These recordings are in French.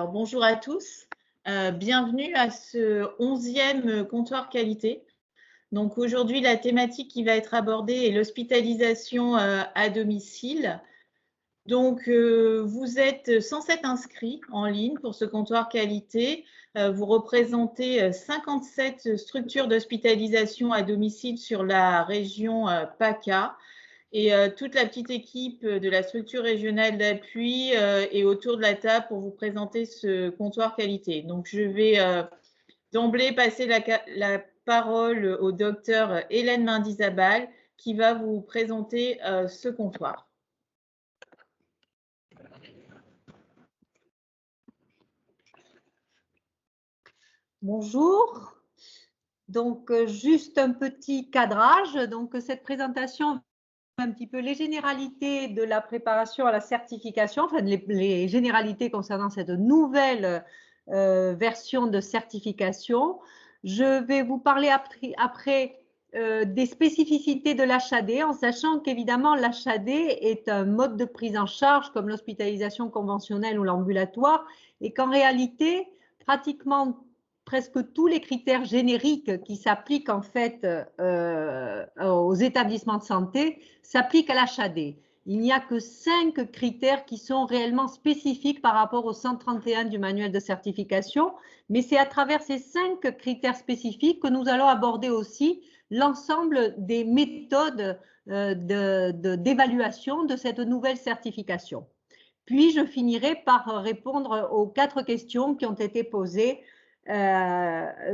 Alors, bonjour à tous, bienvenue à ce 11e comptoir qualité. Donc aujourd'hui, la thématique qui va être abordée est l'hospitalisation à domicile. Donc vous êtes 107 inscrits en ligne pour ce comptoir qualité. Vous représentez 57 structures d'hospitalisation à domicile sur la région PACA. Et toute la petite équipe de la structure régionale d'appui est autour de la table pour vous présenter ce comptoir qualité. Donc, je vais d'emblée passer la parole au docteur Hélène Mendizabal qui va vous présenter ce comptoir. Bonjour. Donc, juste un petit cadrage. Donc, cette présentation un petit peu les généralités de la préparation à la certification, enfin les généralités concernant cette nouvelle version de certification. Je vais vous parler après des spécificités de l'HAD, en sachant qu'évidemment l'HAD est un mode de prise en charge comme l'hospitalisation conventionnelle ou l'ambulatoire, et qu'en réalité, pratiquement presque tous les critères génériques qui s'appliquent en fait aux établissements de santé s'appliquent à l'HAD. Il n'y a que 5 critères qui sont réellement spécifiques par rapport au 131 du manuel de certification, mais c'est à travers ces 5 critères spécifiques que nous allons aborder aussi l'ensemble des méthodes d'évaluation de cette nouvelle certification. Puis je finirai par répondre aux 4 questions qui ont été posées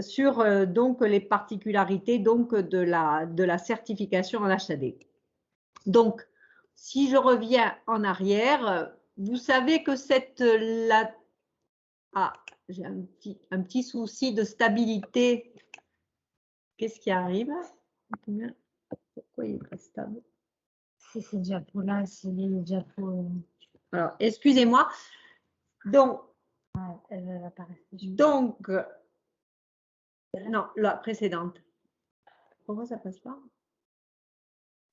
sur donc les particularités donc de la certification en HAD. Donc, si je reviens en arrière, vous savez que j'ai un petit souci de stabilité. Qu'est-ce qui arrive? Pourquoi il n'est pas stable? C'est diapo là, c'est les diapos. Alors, excusez-moi. Donc, non, la précédente. Pourquoi ça passe pas?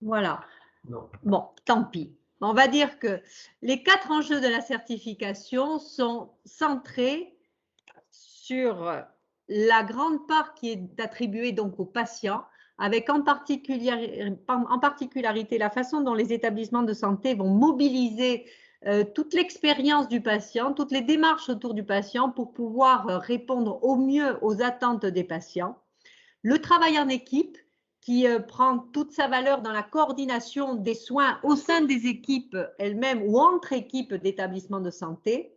Voilà. Non. Bon, tant pis. On va dire que les 4 enjeux de la certification sont centrés sur la grande part qui est attribuée donc aux patients, avec en particularité la façon dont les établissements de santé vont mobiliser toute l'expérience du patient, toutes les démarches autour du patient pour pouvoir répondre au mieux aux attentes des patients. Le travail en équipe qui prend toute sa valeur dans la coordination des soins au sein des équipes elles-mêmes ou entre équipes d'établissements de santé.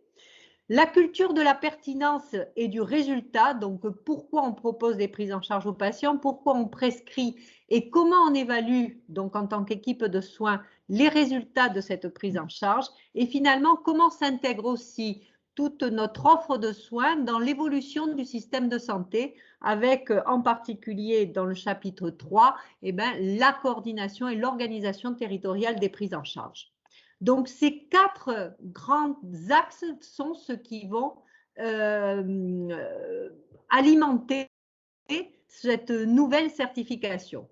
La culture de la pertinence et du résultat, donc pourquoi on propose des prises en charge aux patients, pourquoi on prescrit et comment on évalue, donc en tant qu'équipe de soins, les résultats de cette prise en charge, et finalement comment s'intègre aussi toute notre offre de soins dans l'évolution du système de santé, avec en particulier dans le chapitre 3, la coordination et l'organisation territoriale des prises en charge. Donc, ces 4 grands axes sont ceux qui vont alimenter cette nouvelle certification.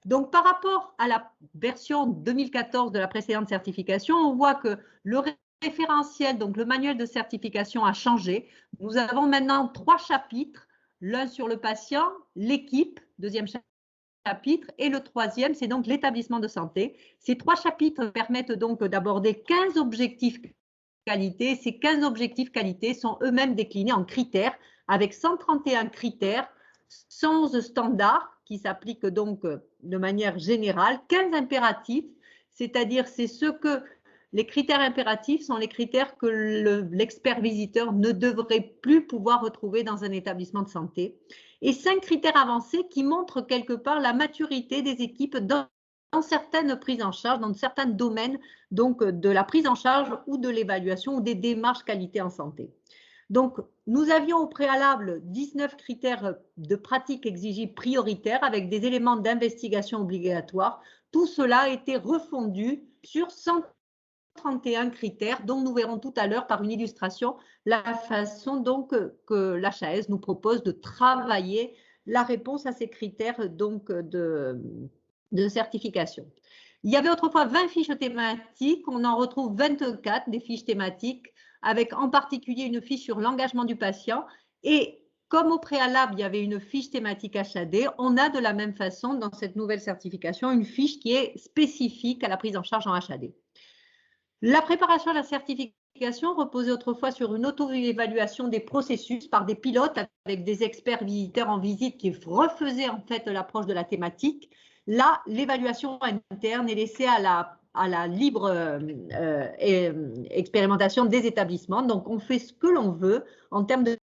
Donc, par rapport à la version 2014 de la précédente certification, on voit que le référentiel, donc le manuel de certification a changé. Nous avons maintenant 3 chapitres, l'un sur le patient, l'équipe, deuxième chapitre, et le 3e, c'est donc l'établissement de santé. Ces 3 chapitres permettent donc d'aborder 15 objectifs qualité. Ces 15 objectifs qualité sont eux-mêmes déclinés en critères, avec 131 critères, 111 standards qui s'appliquent donc de manière générale, 15 impératifs, c'est-à-dire c'est ce que les critères impératifs sont les critères que l'expert visiteur ne devrait plus pouvoir retrouver dans un établissement de santé. Et 5 critères avancés qui montrent quelque part la maturité des équipes dans certaines prises en charge, dans certains domaines donc de la prise en charge ou de l'évaluation ou des démarches qualité en santé. Donc, nous avions au préalable 19 critères de pratique exigibles prioritaires avec des éléments d'investigation obligatoires. Tout cela a été refondu sur 131 critères dont nous verrons tout à l'heure par une illustration la façon donc que l'HAS nous propose de travailler la réponse à ces critères donc de certification. Il y avait autrefois 20 fiches thématiques, on en retrouve 24 des fiches thématiques avec en particulier une fiche sur l'engagement du patient. Et comme au préalable, il y avait une fiche thématique HAD, on a de la même façon dans cette nouvelle certification une fiche qui est spécifique à la prise en charge en HAD. La préparation à la certification reposait autrefois sur une auto-évaluation des processus par des pilotes avec des experts visiteurs en visite qui refaisaient en fait l'approche de la thématique. Là, l'évaluation interne est laissée à la libre expérimentation des établissements. Donc, on fait ce que l'on veut en termes de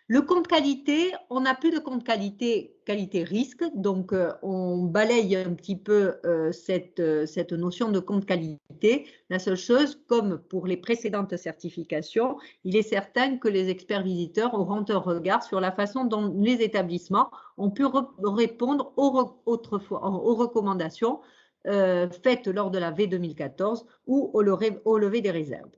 Le compte qualité, on n'a plus de compte qualité-risque, donc on balaye un petit peu cette notion de compte qualité. La seule chose, comme pour les précédentes certifications, il est certain que les experts visiteurs auront un regard sur la façon dont les établissements ont pu répondre aux recommandations faites lors de la V 2014 ou au lever des réserves.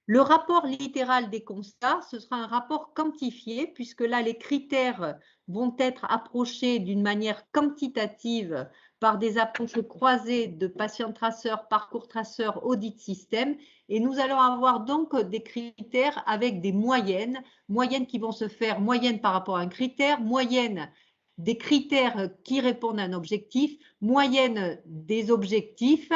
Le rapport littéral des constats, ce sera un rapport quantifié, puisque là, les critères vont être approchés d'une manière quantitative par des approches croisées de patients traceurs, parcours traceurs, audit système. Et nous allons avoir donc des critères avec des moyennes qui vont se faire moyenne par rapport à un critère, moyenne des critères qui répondent à un objectif, moyenne des objectifs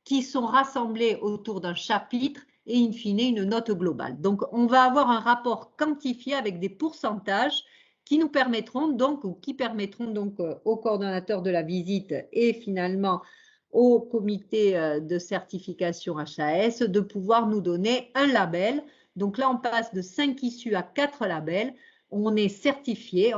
qui sont rassemblés autour d'un chapitre et in fine une note globale. Donc, on va avoir un rapport quantifié avec des pourcentages qui nous permettront donc, ou qui permettront donc au coordonnateur de la visite et finalement au comité de certification HAS de pouvoir nous donner un label. Donc là, on passe de 5 issues à 4 labels. On est certifié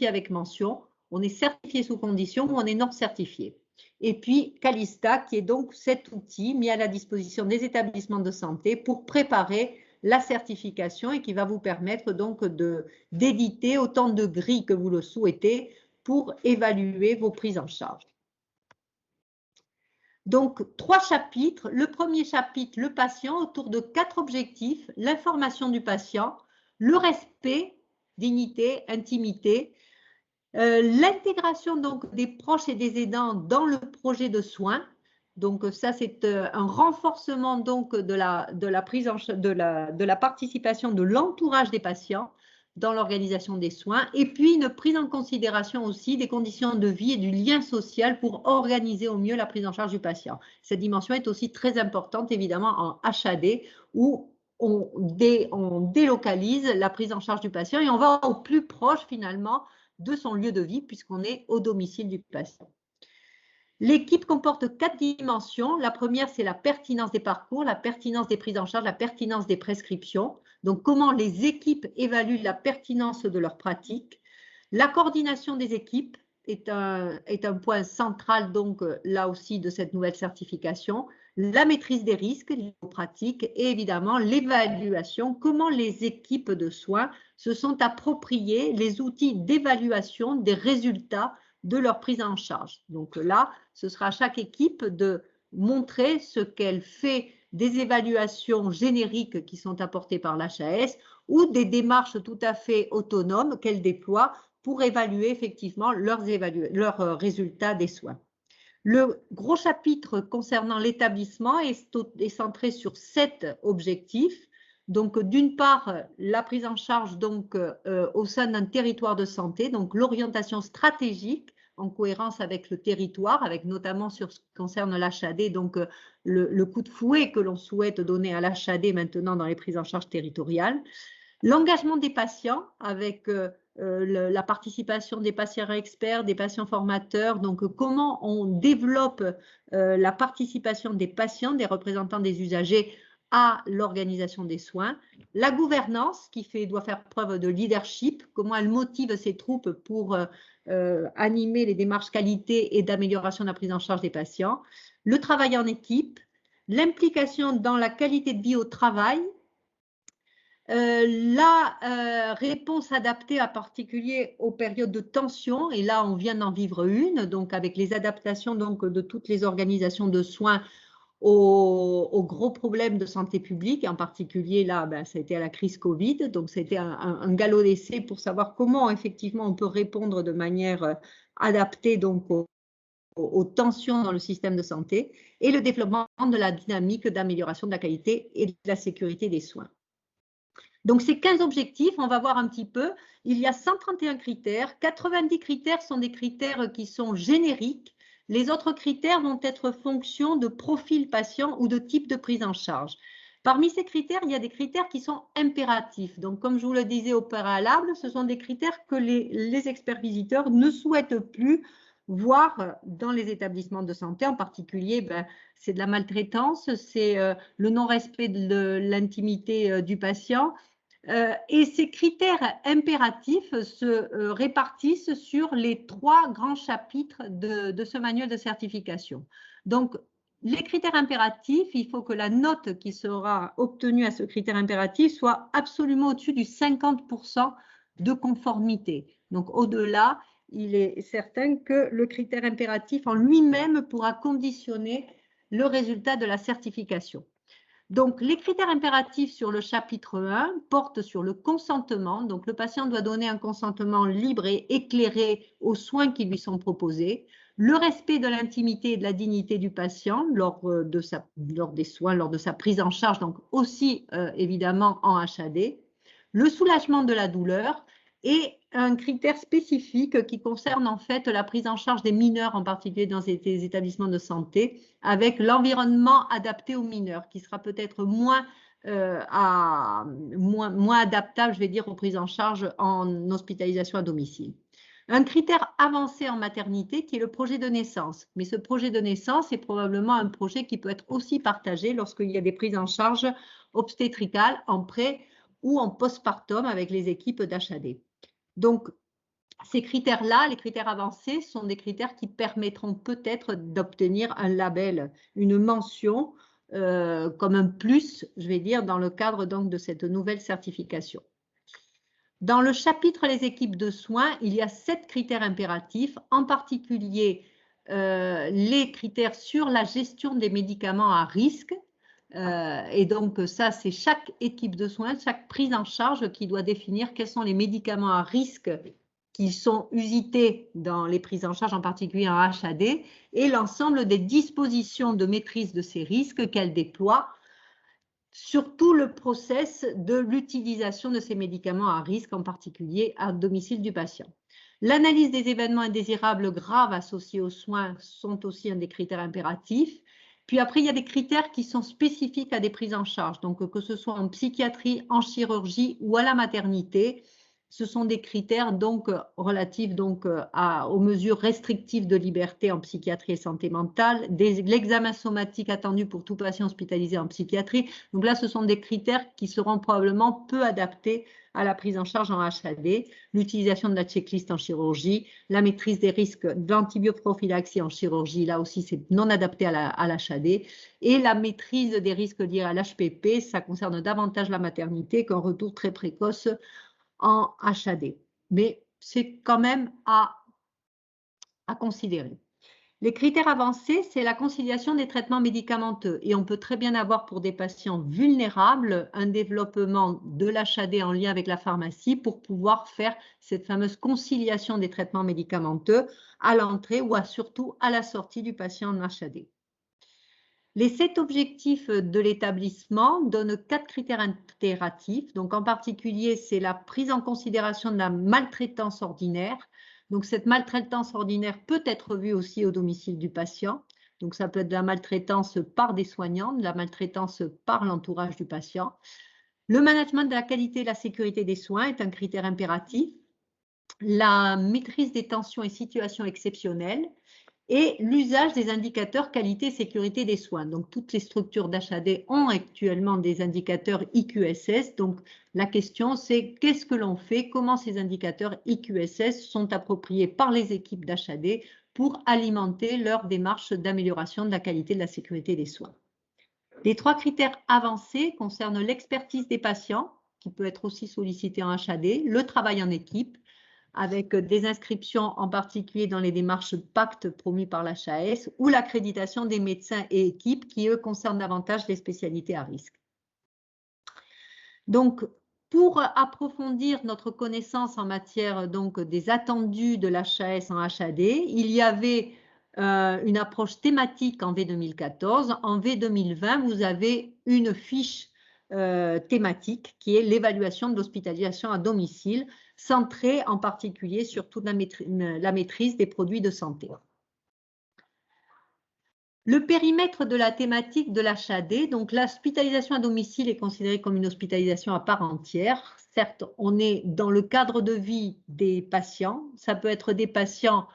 avec mention, on est certifié sous condition ou on est non certifié. Et puis Calista, qui est donc cet outil mis à la disposition des établissements de santé pour préparer la certification et qui va vous permettre donc d'éditer autant de grilles que vous le souhaitez pour évaluer vos prises en charge. Donc, 3 chapitres. Le premier chapitre, le patient, autour de 4 objectifs: l'information du patient, le respect, dignité, intimité, l'intégration donc des proches et des aidants dans le projet de soins. Donc ça, c'est un renforcement donc de la prise en charge, de la participation de l'entourage des patients dans l'organisation des soins, et puis une prise en considération aussi des conditions de vie et du lien social pour organiser au mieux la prise en charge du patient. Cette dimension est aussi très importante évidemment en HAD où on délocalise la prise en charge du patient et on va au plus proche finalement de son lieu de vie puisqu'on est au domicile du patient. L'équipe comporte 4 dimensions. La première, c'est la pertinence des parcours, la pertinence des prises en charge, la pertinence des prescriptions. Donc, comment les équipes évaluent la pertinence de leurs pratiques. La coordination des équipes est un point central, donc, là aussi, de cette nouvelle certification. La maîtrise des risques liés aux pratiques et évidemment l'évaluation, comment les équipes de soins se sont appropriées les outils d'évaluation des résultats de leur prise en charge. Donc là, ce sera à chaque équipe de montrer ce qu'elle fait des évaluations génériques qui sont apportées par l'HAS ou des démarches tout à fait autonomes qu'elle déploie pour évaluer effectivement leurs résultats des soins. Le gros chapitre concernant l'établissement est centré sur 7 objectifs. Donc, d'une part, la prise en charge donc, au sein d'un territoire de santé, donc l'orientation stratégique en cohérence avec le territoire, avec notamment sur ce qui concerne l'HAD, donc le coup de fouet que l'on souhaite donner à l'HAD maintenant dans les prises en charge territoriales. L'engagement des patients avec la participation des patients experts, des patients formateurs, donc comment on développe la participation des patients, des représentants des usagers à l'organisation des soins. La gouvernance qui doit faire preuve de leadership, comment elle motive ses troupes pour animer les démarches qualité et d'amélioration de la prise en charge des patients. Le travail en équipe, l'implication dans la qualité de vie au travail, la réponse adaptée en particulier aux périodes de tension, et là on vient d'en vivre une, donc avec les adaptations donc, de toutes les organisations de soins aux gros problèmes de santé publique, en particulier là, ça a été à la crise Covid, donc c'était un galop d'essai pour savoir comment effectivement on peut répondre de manière adaptée donc aux tensions dans le système de santé et le développement de la dynamique d'amélioration de la qualité et de la sécurité des soins. Donc, ces 15 objectifs, on va voir un petit peu. Il y a 131 critères. 90 critères sont des critères qui sont génériques. Les autres critères vont être fonction de profil patient ou de type de prise en charge. Parmi ces critères, il y a des critères qui sont impératifs. Donc, comme je vous le disais au préalable, ce sont des critères que les experts visiteurs ne souhaitent plus voir dans les établissements de santé. En particulier, c'est de la maltraitance, c'est le non-respect de l'intimité du patient. Et ces critères impératifs se répartissent sur les 3 grands chapitres de ce manuel de certification. Donc, les critères impératifs, il faut que la note qui sera obtenue à ce critère impératif soit absolument au-dessus du 50% de conformité. Donc, au-delà, il est certain que le critère impératif en lui-même pourra conditionner le résultat de la certification. Donc, les critères impératifs sur le chapitre 1 portent sur le consentement. Donc, le patient doit donner un consentement libre et éclairé aux soins qui lui sont proposés. Le respect de l'intimité et de la dignité du patient lors des soins, lors de sa prise en charge, donc aussi évidemment en HAD. Le soulagement de la douleur et un critère spécifique qui concerne en fait la prise en charge des mineurs, en particulier dans les établissements de santé, avec l'environnement adapté aux mineurs, qui sera peut-être moins adaptable, je vais dire, aux prises en charge en hospitalisation à domicile. Un critère avancé en maternité qui est le projet de naissance. Mais ce projet de naissance est probablement un projet qui peut être aussi partagé lorsqu'il y a des prises en charge obstétricales en pré ou en postpartum avec les équipes d'HAD. Donc, ces critères-là, les critères avancés, sont des critères qui permettront peut-être d'obtenir un label, une mention, comme un plus, je vais dire, dans le cadre donc de cette nouvelle certification. Dans le chapitre les équipes de soins, il y a 7 critères impératifs, en particulier les critères sur la gestion des médicaments à risque. Et donc ça, c'est chaque équipe de soins, chaque prise en charge qui doit définir quels sont les médicaments à risque qui sont usités dans les prises en charge, en particulier en HAD, et l'ensemble des dispositions de maîtrise de ces risques qu'elle déploie sur tout le process de l'utilisation de ces médicaments à risque, en particulier à domicile du patient. L'analyse des événements indésirables graves associés aux soins sont aussi un des critères impératifs. Puis après, il y a des critères qui sont spécifiques à des prises en charge, donc que ce soit en psychiatrie, en chirurgie ou à la maternité. Ce sont des critères donc relatifs donc aux mesures restrictives de liberté en psychiatrie et santé mentale, l'examen somatique attendu pour tout patient hospitalisé en psychiatrie. Donc là, ce sont des critères qui seront probablement peu adaptés à la prise en charge en HAD, l'utilisation de la checklist en chirurgie, la maîtrise des risques d'antibioprophylaxie en chirurgie, là aussi c'est non adapté à l'HAD, et la maîtrise des risques liés à l'HPP, ça concerne davantage la maternité qu'un retour très précoce en HAD. Mais c'est quand même à considérer. Les critères avancés, c'est la conciliation des traitements médicamenteux. Et on peut très bien avoir pour des patients vulnérables un développement de l'HAD en lien avec la pharmacie pour pouvoir faire cette fameuse conciliation des traitements médicamenteux à l'entrée ou surtout à la sortie du patient en HAD. Les 7 objectifs de l'établissement donnent 4 critères impératifs. Donc, en particulier, c'est la prise en considération de la maltraitance ordinaire. Donc, cette maltraitance ordinaire peut être vue aussi au domicile du patient. Donc, ça peut être de la maltraitance par des soignants, de la maltraitance par l'entourage du patient. Le management de la qualité et la sécurité des soins est un critère impératif. La maîtrise des tensions et situations exceptionnelles. Et l'usage des indicateurs qualité et sécurité des soins. Donc, toutes les structures d'HAD ont actuellement des indicateurs IQSS. Donc, la question, c'est qu'est-ce que l'on fait? Comment ces indicateurs IQSS sont appropriés par les équipes d'HAD pour alimenter leur démarche d'amélioration de la qualité et de la sécurité des soins? Les 3 critères avancés concernent l'expertise des patients, qui peut être aussi sollicitée en HAD, le travail en équipe, avec des inscriptions en particulier dans les démarches pacte promues par l'HAS ou l'accréditation des médecins et équipes qui, eux, concernent davantage les spécialités à risque. Donc, pour approfondir notre connaissance en matière donc, des attendus de l'HAS en HAD, il y avait une approche thématique en V2014. En V2020, vous avez une fiche thématique qui est l'évaluation de l'hospitalisation à domicile, centrée en particulier sur toute la maîtrise des produits de santé. Le périmètre de la thématique de l'HAD, donc l'hospitalisation à domicile est considérée comme une hospitalisation à part entière. Certes, on est dans le cadre de vie des patients. Ça peut être des patients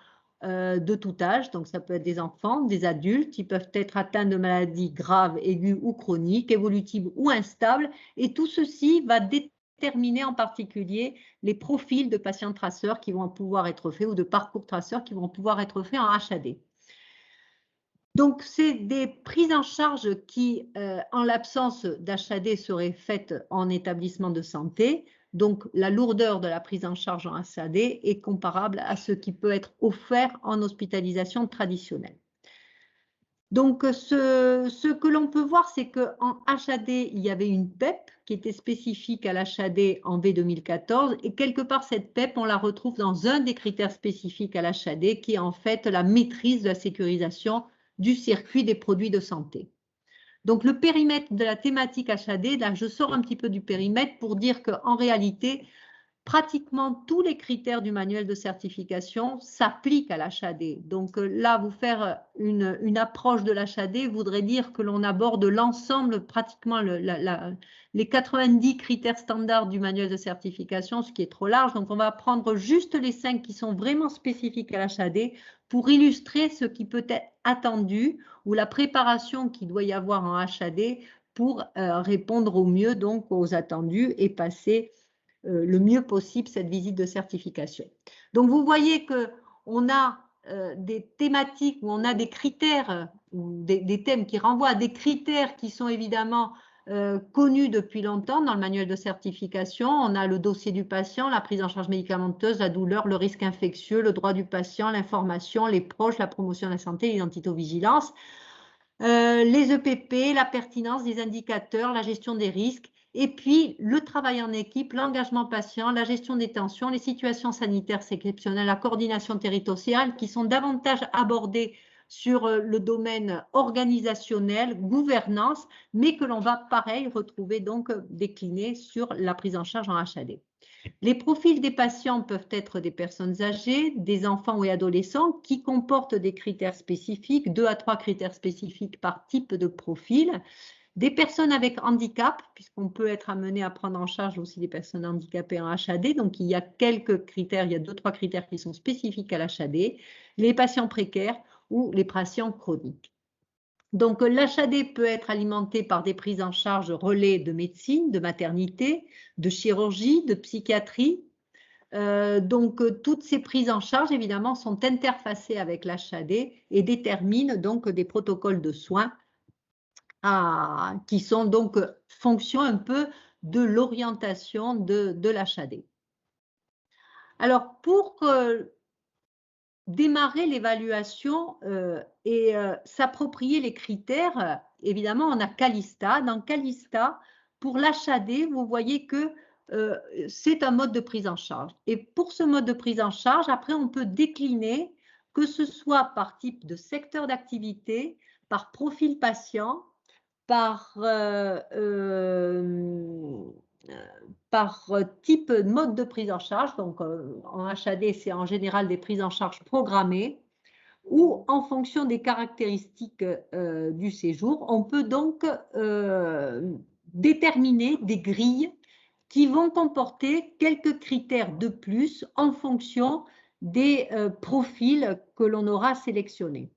de tout âge, donc ça peut être des enfants, des adultes qui peuvent être atteints de maladies graves, aiguës ou chroniques, évolutives ou instables. Et tout ceci va déterminer en particulier les profils de patients traceurs qui vont pouvoir être faits ou de parcours traceurs qui vont pouvoir être faits en HAD. Donc, c'est des prises en charge qui, en l'absence d'HAD, seraient faites en établissement de santé. Donc, la lourdeur de la prise en charge en HAD est comparable à ce qui peut être offert en hospitalisation traditionnelle. Donc, ce que l'on peut voir, c'est qu'en HAD, il y avait une PEP qui était spécifique à l'HAD en V2014. Et quelque part, cette PEP, on la retrouve dans un des critères spécifiques à l'HAD, qui est en fait la maîtrise de la sécurisation du circuit des produits de santé. Donc, le périmètre de la thématique HAD, là, je sors un petit peu du périmètre pour dire qu'en réalité, pratiquement tous les critères du manuel de certification s'appliquent à l'HAD. Donc là, vous faire une approche de l'HAD voudrait dire que l'on aborde l'ensemble, pratiquement les 90 critères standards du manuel de certification, ce qui est trop large. Donc on va prendre juste les 5 qui sont vraiment spécifiques à l'HAD pour illustrer ce qui peut être attendu ou la préparation qu'il doit y avoir en HAD pour répondre au mieux donc aux attendus et passer le mieux possible cette visite de certification. Donc, vous voyez qu'on a des thématiques où on a des critères, des thèmes qui renvoient à des critères qui sont évidemment connus depuis longtemps dans le manuel de certification. On a le dossier du patient, la prise en charge médicamenteuse, la douleur, le risque infectieux, le droit du patient, l'information, les proches, la promotion de la santé, l'identitovigilance, les EPP, la pertinence des indicateurs, la gestion des risques. Et puis, le travail en équipe, l'engagement patient, la gestion des tensions, les situations sanitaires exceptionnelles, la coordination territoriale qui sont davantage abordées sur le domaine organisationnel, gouvernance, mais que l'on va, pareil, retrouver donc déclinés sur la prise en charge en HAD. Les profils des patients peuvent être des personnes âgées, des enfants ou adolescents qui comportent des critères spécifiques, 2 à 3 critères spécifiques par type de profil. Des personnes avec handicap, puisqu'on peut être amené à prendre en charge aussi des personnes handicapées en HAD. Donc, il y a quelques critères, il y a 2-3 critères qui sont spécifiques à l'HAD. Les patients précaires ou les patients chroniques. Donc, l'HAD peut être alimenté par des prises en charge relais de médecine, de maternité, de chirurgie, de psychiatrie. Donc, toutes ces prises en charge, évidemment, sont interfacées avec l'HAD et déterminent donc des protocoles de soins qui sont donc fonction un peu de l'orientation de l'HAD. Alors, pour démarrer l'évaluation et s'approprier les critères, évidemment, on a Calista. Dans Calista, pour l'HAD, vous voyez que c'est un mode de prise en charge. Et pour ce mode de prise en charge, après, on peut décliner, que ce soit par type de secteur d'activité, par profil patient, par type de mode de prise en charge. Donc, en HAD, c'est en général des prises en charge programmées ou en fonction des caractéristiques du séjour. On peut donc déterminer des grilles qui vont comporter quelques critères de plus en fonction des profils que l'on aura sélectionnés.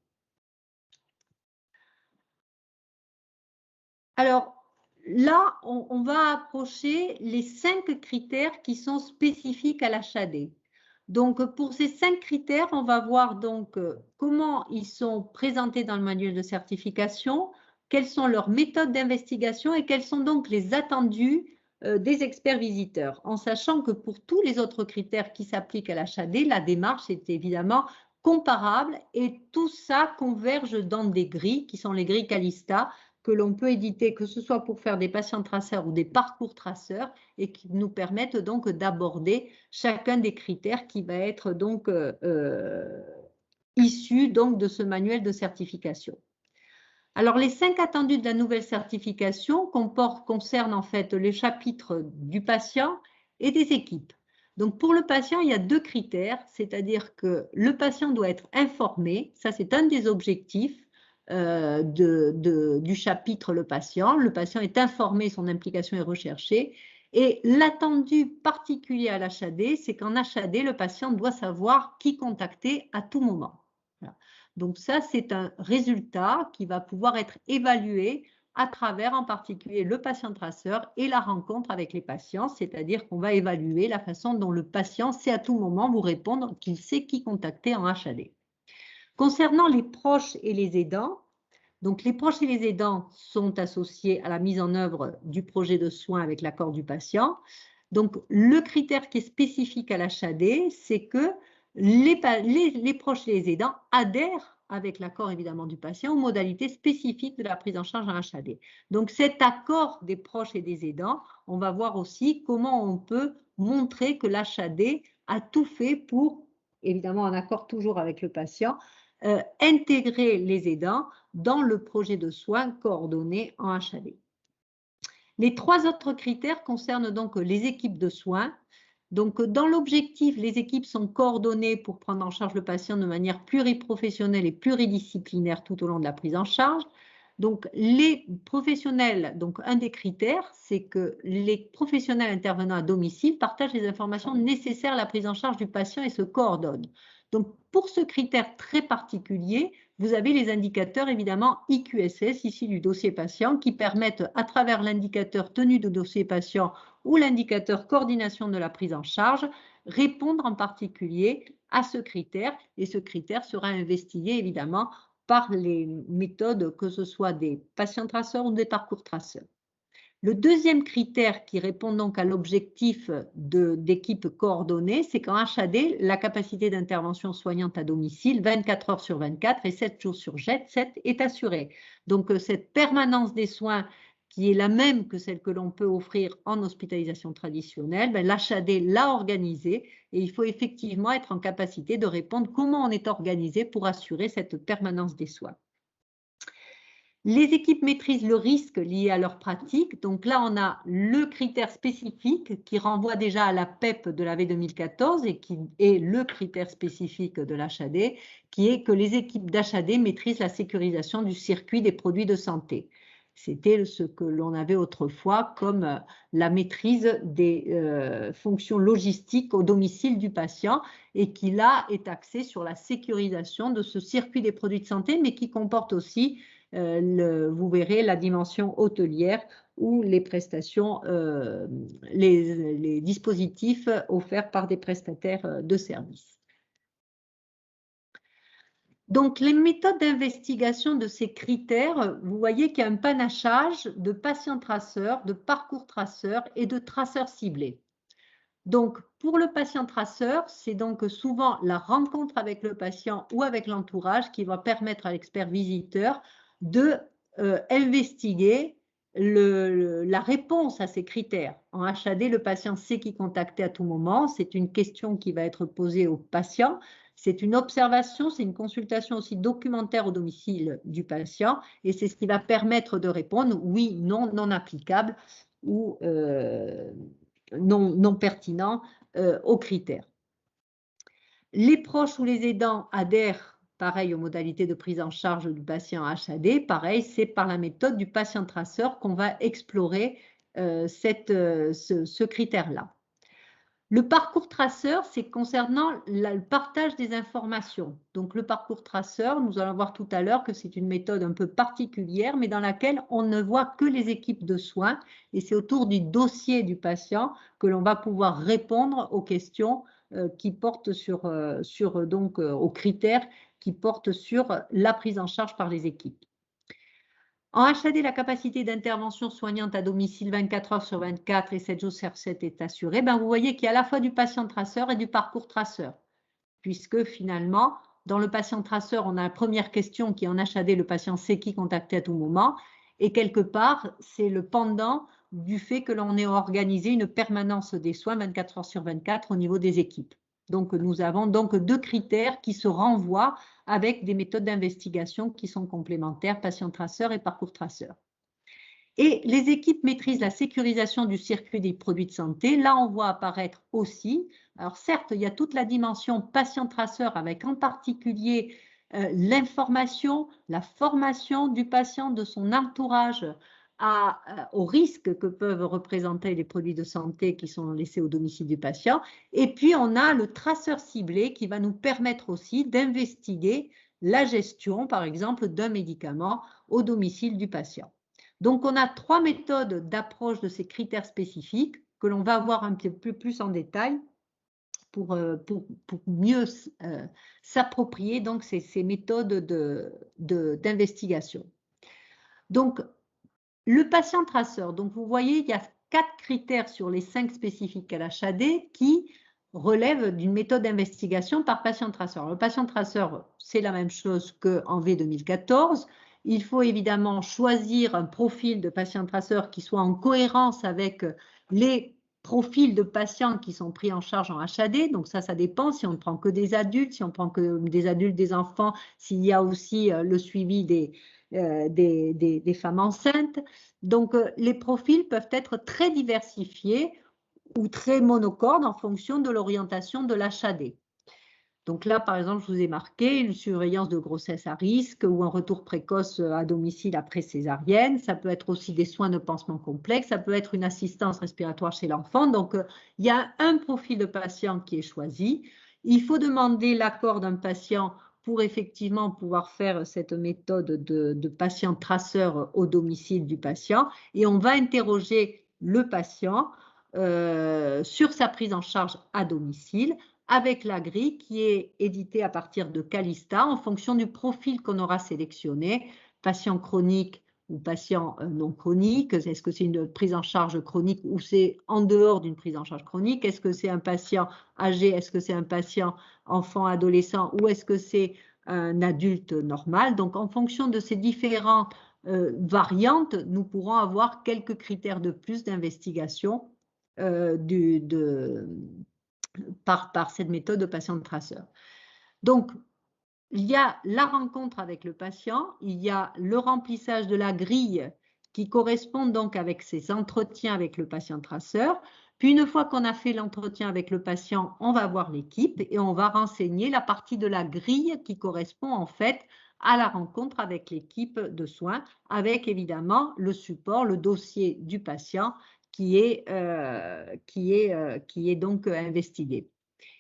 Alors, là, on va approcher les 5 critères qui sont spécifiques à l'HAD. Donc, pour ces 5 critères, on va voir donc comment ils sont présentés dans le manuel de certification, quelles sont leurs méthodes d'investigation et quels sont donc les attendus des experts visiteurs, en sachant que pour tous les autres critères qui s'appliquent à l'HAD, la démarche est évidemment comparable et tout ça converge dans des grilles qui sont les grilles Calista que l'on peut éditer, que ce soit pour faire des patients traceurs ou des parcours traceurs et qui nous permettent donc d'aborder chacun des critères qui va être donc issu donc de ce manuel de certification. Alors, les 5 attendus de la nouvelle certification concernent en fait les chapitres du patient et des équipes. Donc, pour le patient, il y a 2 critères, c'est-à-dire que le patient doit être informé, ça c'est un des objectifs du chapitre le patient est informé, son implication est recherchée, et l'attendu particulier à l'HAD, c'est qu'en HAD, le patient doit savoir qui contacter à tout moment. Voilà. Donc ça, c'est un résultat qui va pouvoir être évalué à travers en particulier le patient traceur et la rencontre avec les patients, c'est-à-dire qu'on va évaluer la façon dont le patient sait à tout moment vous répondre qu'il sait qui contacter en HAD. Concernant les proches et les aidants, donc les proches et les aidants sont associés à la mise en œuvre du projet de soins avec l'accord du patient. Donc le critère qui est spécifique à l'HAD, c'est que les proches et les aidants adhèrent avec l'accord évidemment du patient aux modalités spécifiques de la prise en charge en HAD. Donc cet accord des proches et des aidants, on va voir aussi comment on peut montrer que l'HAD a tout fait pour, évidemment en accord toujours avec le patient, intégrer les aidants dans le projet de soins coordonné en HAD. Les 3 autres critères concernent donc les équipes de soins. Donc, dans l'objectif, les équipes sont coordonnées pour prendre en charge le patient de manière pluriprofessionnelle et pluridisciplinaire tout au long de la prise en charge. Donc, les professionnels, donc un des critères, c'est que les professionnels intervenant à domicile partagent les informations nécessaires à la prise en charge du patient et se coordonnent. Donc, pour ce critère très particulier, vous avez les indicateurs évidemment IQSS, ici du dossier patient, qui permettent à travers l'indicateur tenue de dossier patient ou l'indicateur coordination de la prise en charge, répondre en particulier à ce critère. Et ce critère sera investigué évidemment par les méthodes, que ce soit des patients traceurs ou des parcours traceurs. Le deuxième critère qui répond donc à l'objectif d'équipe coordonnée, c'est qu'en HAD, la capacité d'intervention soignante à domicile, 24 heures sur 24 et 7 jours sur 7 est assurée. Donc cette permanence des soins qui est la même que celle que l'on peut offrir en hospitalisation traditionnelle, l'HAD l'a organisée et il faut effectivement être en capacité de répondre comment on est organisé pour assurer cette permanence des soins. Les équipes maîtrisent le risque lié à leur pratique. Donc là, on a le critère spécifique qui renvoie déjà à la PEP de la V2014 et qui est le critère spécifique de l'HAD, qui est que les équipes d'HAD maîtrisent la sécurisation du circuit des produits de santé. C'était ce que l'on avait autrefois comme la maîtrise des fonctions logistiques au domicile du patient et qui là est axé sur la sécurisation de ce circuit des produits de santé, mais qui comporte aussi vous verrez la dimension hôtelière ou les prestations, les dispositifs offerts par des prestataires de services. Donc, les méthodes d'investigation de ces critères, vous voyez qu'il y a un panachage de patients traceurs, de parcours traceurs et de traceurs ciblés. Donc, pour le patient traceur, c'est donc souvent la rencontre avec le patient ou avec l'entourage qui va permettre à l'expert visiteur de investiguer la réponse à ces critères. En HAD, le patient sait qui contacter à tout moment. C'est une question qui va être posée au patient. C'est une observation, c'est une consultation aussi documentaire au domicile du patient et c'est ce qui va permettre de répondre oui, non, non applicable ou non pertinent aux critères. Les proches ou les aidants adhèrent pareil aux modalités de prise en charge du patient HAD. Pareil, c'est par la méthode du patient traceur qu'on va explorer ce critère-là. Le parcours traceur, c'est concernant le partage des informations. Donc, le parcours traceur, nous allons voir tout à l'heure que c'est une méthode un peu particulière, mais dans laquelle on ne voit que les équipes de soins. Et c'est autour du dossier du patient que l'on va pouvoir répondre aux questions qui portent aux critères qui portent sur la prise en charge par les équipes. En HAD, la capacité d'intervention soignante à domicile 24 heures sur 24 et 7 jours sur 7 est assurée. Ben, vous voyez qu'il y a à la fois du patient traceur et du parcours traceur, puisque finalement, dans le patient traceur, on a la première question qui est en HAD, le patient sait qui contacter à tout moment, et quelque part, c'est le pendant du fait que l'on ait organisé une permanence des soins 24 heures sur 24 au niveau des équipes. Donc, nous avons donc 2 critères qui se renvoient avec des méthodes d'investigation qui sont complémentaires, patient traceur et parcours traceur. Et les équipes maîtrisent la sécurisation du circuit des produits de santé. Là, on voit apparaître aussi, alors certes, il y a toute la dimension patient-traceur avec en particulier l'information, la formation du patient, de son entourage aux risques que peuvent représenter les produits de santé qui sont laissés au domicile du patient. Et puis, on a le traceur ciblé qui va nous permettre aussi d'investiguer la gestion, par exemple, d'un médicament au domicile du patient. Donc, on a 3 méthodes d'approche de ces critères spécifiques que l'on va voir un petit peu plus en détail pour mieux s'approprier donc ces méthodes d'investigation. Donc, le patient traceur, donc vous voyez, il y a 4 critères sur les 5 spécifiques à l'HAD qui relèvent d'une méthode d'investigation par patient traceur. Le patient traceur, c'est la même chose qu'en V2014. Il faut évidemment choisir un profil de patient traceur qui soit en cohérence avec les profils de patients qui sont pris en charge en HAD. Donc ça dépend si on ne prend que des adultes, si on prend que des adultes, des enfants, s'il y a aussi le suivi des femmes enceintes. Donc, les profils peuvent être très diversifiés ou très monocordes en fonction de l'orientation de l'HAD. Donc là, par exemple, je vous ai marqué une surveillance de grossesse à risque ou un retour précoce à domicile après césarienne. Ça peut être aussi des soins de pansement complexe. Ça peut être une assistance respiratoire chez l'enfant. Donc, il y a un profil de patient qui est choisi. Il faut demander l'accord d'un patient pour effectivement pouvoir faire cette méthode de patient traceur au domicile du patient. Et on va interroger le patient sur sa prise en charge à domicile avec la grille qui est éditée à partir de Calista en fonction du profil qu'on aura sélectionné, patient chronique ou patient non chronique. Est-ce que c'est une prise en charge chronique ou c'est en dehors d'une prise en charge chronique? Est-ce que c'est un patient âgé? Est-ce que c'est un patient enfant, adolescent ou est-ce que c'est un adulte normal? Donc, en fonction de ces différentes variantes, nous pourrons avoir quelques critères de plus d'investigation par cette méthode de patient traceur. Donc, il y a la rencontre avec le patient, il y a le remplissage de la grille qui correspond donc avec ces entretiens avec le patient traceur. Puis une fois qu'on a fait l'entretien avec le patient, on va voir l'équipe et on va renseigner la partie de la grille qui correspond en fait à la rencontre avec l'équipe de soins, avec évidemment le support, le dossier du patient qui est donc investigué.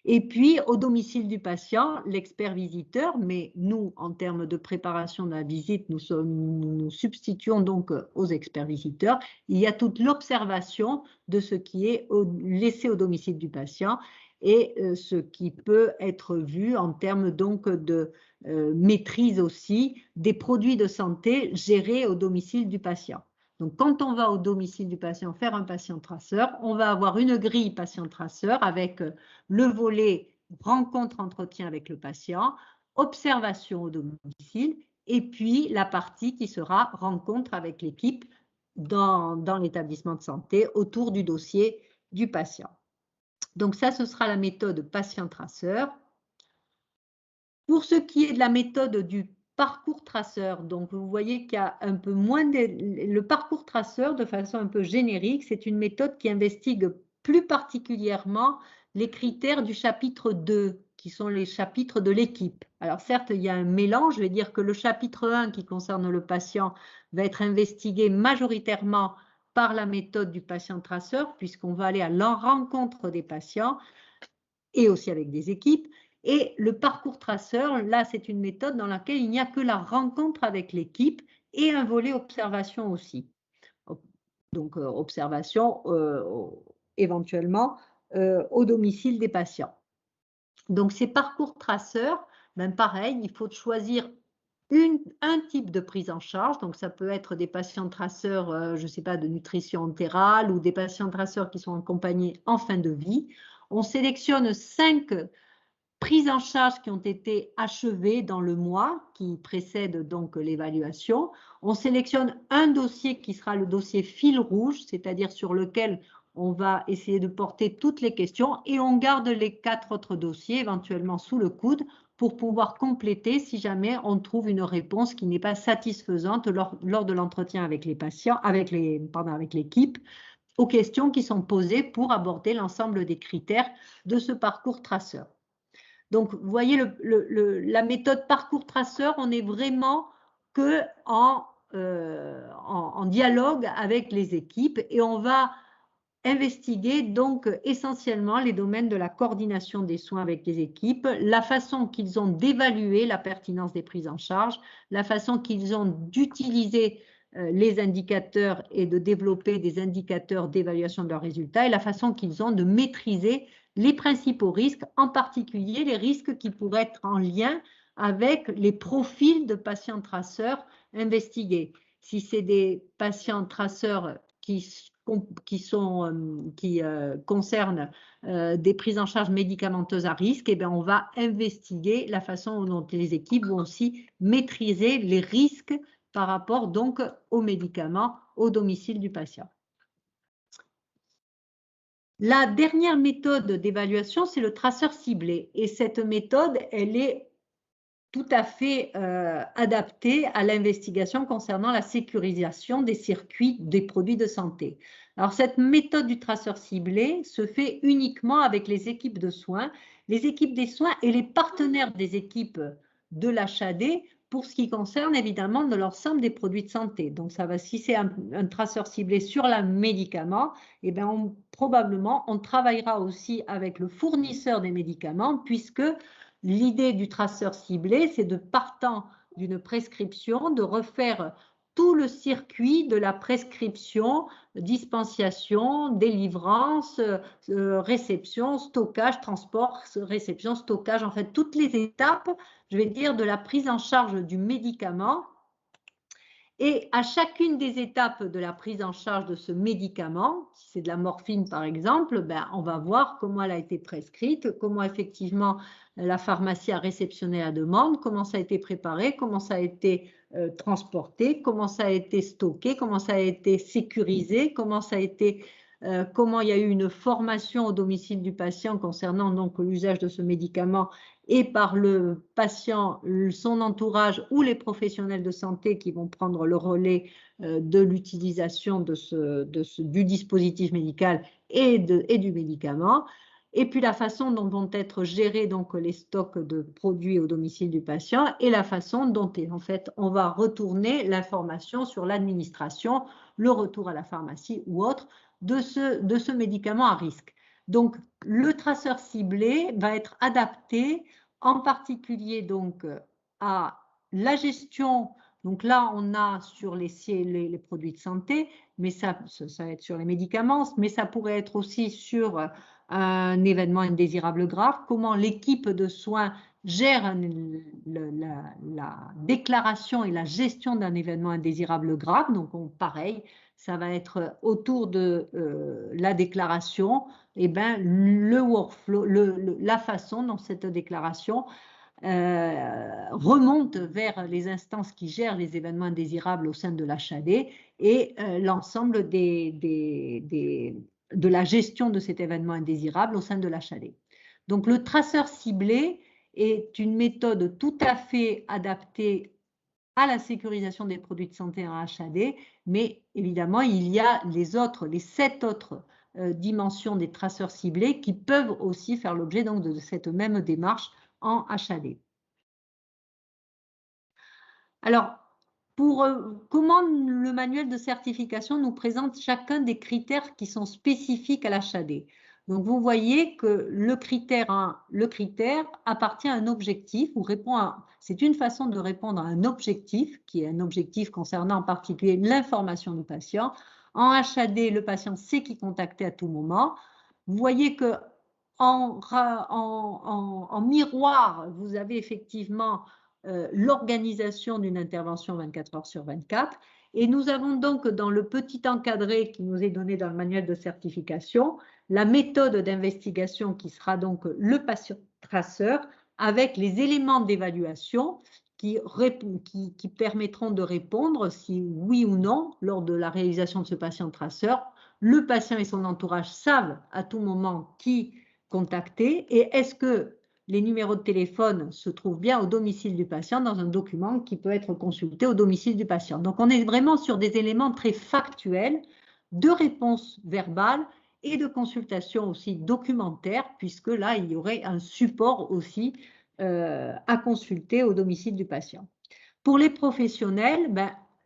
Et puis, au domicile du patient, l'expert visiteur, mais nous, en termes de préparation de la visite, nous nous substituons donc aux experts visiteurs. Il y a toute l'observation de ce qui est laissé au domicile du patient et ce qui peut être vu en termes donc de maîtrise aussi des produits de santé gérés au domicile du patient. Donc, quand on va au domicile du patient faire un patient traceur, on va avoir une grille patient traceur avec le volet rencontre, entretien avec le patient, observation au domicile, et puis la partie qui sera rencontre avec l'équipe dans l'établissement de santé autour du dossier du patient. Donc ça, ce sera la méthode patient traceur. Pour ce qui est de la méthode du parcours traceur, donc vous voyez qu'il y a un peu moins le parcours traceur de façon un peu générique, c'est une méthode qui investigue plus particulièrement les critères du chapitre 2, qui sont les chapitres de l'équipe. Alors certes, il y a un mélange, je vais dire que le chapitre 1 qui concerne le patient va être investigué majoritairement par la méthode du patient traceur, puisqu'on va aller à la rencontre des patients et aussi avec des équipes. Et le parcours traceur, là, c'est une méthode dans laquelle il n'y a que la rencontre avec l'équipe et un volet observation aussi. Donc, observation éventuellement au domicile des patients. Donc, ces parcours traceurs, ben pareil, il faut choisir un type de prise en charge, donc ça peut être des patients traceurs, je ne sais pas, de nutrition entérale ou des patients traceurs qui sont accompagnés en fin de vie. On sélectionne 5 prises en charge qui ont été achevées dans le mois qui précède donc l'évaluation. On sélectionne un dossier qui sera le dossier fil rouge, c'est-à-dire sur lequel on va essayer de porter toutes les questions et on garde les 4 autres dossiers éventuellement sous le coude pour pouvoir compléter si jamais on trouve une réponse qui n'est pas satisfaisante lors de l'entretien avec les patients, avec l'équipe, aux questions qui sont posées pour aborder l'ensemble des critères de ce parcours traceur. Donc, vous voyez, la méthode parcours traceur, on est vraiment que en dialogue avec les équipes et on va investiguer donc essentiellement les domaines de la coordination des soins avec les équipes, la façon qu'ils ont d'évaluer la pertinence des prises en charge, la façon qu'ils ont d'utiliser les indicateurs et de développer des indicateurs d'évaluation de leurs résultats et la façon qu'ils ont de maîtriser les principaux risques, en particulier les risques qui pourraient être en lien avec les profils de patients traceurs investigués. Si c'est des patients traceurs qui concernent des prises en charge médicamenteuses à risque, eh bien, on va investiguer la façon dont les équipes vont aussi maîtriser les risques par rapport donc aux médicaments au domicile du patient. La dernière méthode d'évaluation, c'est le traceur ciblé. Et cette méthode, elle est tout à fait adaptée à l'investigation concernant la sécurisation des circuits des produits de santé. Alors, cette méthode du traceur ciblé se fait uniquement avec les équipes de soins, les équipes des soins et les partenaires des équipes de l'HAD pour ce qui concerne évidemment de l'ensemble des produits de santé. Donc, ça va, si c'est un traceur ciblé sur le médicament, eh bien, probablement, on travaillera aussi avec le fournisseur des médicaments puisque l'idée du traceur ciblé, c'est de partant d'une prescription, de refaire tout le circuit de la prescription, dispensation, délivrance, réception, stockage, transport, réception, stockage, en fait, toutes les étapes, je vais dire, de la prise en charge du médicament. Et à chacune des étapes de la prise en charge de ce médicament, si c'est de la morphine par exemple, ben, on va voir comment elle a été prescrite, comment effectivement la pharmacie a réceptionné la demande, comment ça a été préparé, comment ça a été transporté, comment ça a été stocké, comment ça a été sécurisé, comment ça a été, comment il y a eu une formation au domicile du patient concernant donc l'usage de ce médicament et par le patient, son entourage ou les professionnels de santé qui vont prendre le relais de l'utilisation du dispositif médical et du médicament. Et puis la façon dont vont être gérés donc les stocks de produits au domicile du patient et la façon dont en fait on va retourner l'information sur l'administration, le retour à la pharmacie ou autre de ce médicament à risque. Donc, le traceur ciblé va être adapté en particulier donc à la gestion. Donc là, on a sur les produits de santé, mais ça va être sur les médicaments, mais ça pourrait être aussi sur un événement indésirable grave, comment l'équipe de soins gère la déclaration et la gestion d'un événement indésirable grave. Donc, pareil, ça va être autour de la déclaration, et ben, le workflow, la façon dont cette déclaration remonte vers les instances qui gèrent les événements indésirables au sein de l'HAD et l'ensemble de la gestion de cet événement indésirable au sein de l'HAD. Donc, le traceur ciblé est une méthode tout à fait adaptée à la sécurisation des produits de santé en HAD, mais évidemment, il y a les 7 autres dimensions des traceurs ciblés qui peuvent aussi faire l'objet donc de cette même démarche en HAD. Alors, comment le manuel de certification nous présente chacun des critères qui sont spécifiques à l'HAD. Donc, vous voyez que le critère appartient à un objectif ou c'est une façon de répondre à un objectif qui est un objectif concernant en particulier l'information du patient. En HAD, le patient sait qui contacter à tout moment. Vous voyez que en miroir, vous avez effectivement l'organisation d'une intervention 24 heures sur 24. Et nous avons donc dans le petit encadré qui nous est donné dans le manuel de certification, la méthode d'investigation qui sera donc le patient traceur avec les éléments d'évaluation qui permettront de répondre si oui ou non, lors de la réalisation de ce patient traceur, le patient et son entourage savent à tout moment qui contacter et est-ce que les numéros de téléphone se trouvent bien au domicile du patient dans un document qui peut être consulté au domicile du patient. Donc, on est vraiment sur des éléments très factuels de réponse verbale et de consultation aussi documentaire, puisque là, il y aurait un support aussi à consulter au domicile du patient. Pour les professionnels,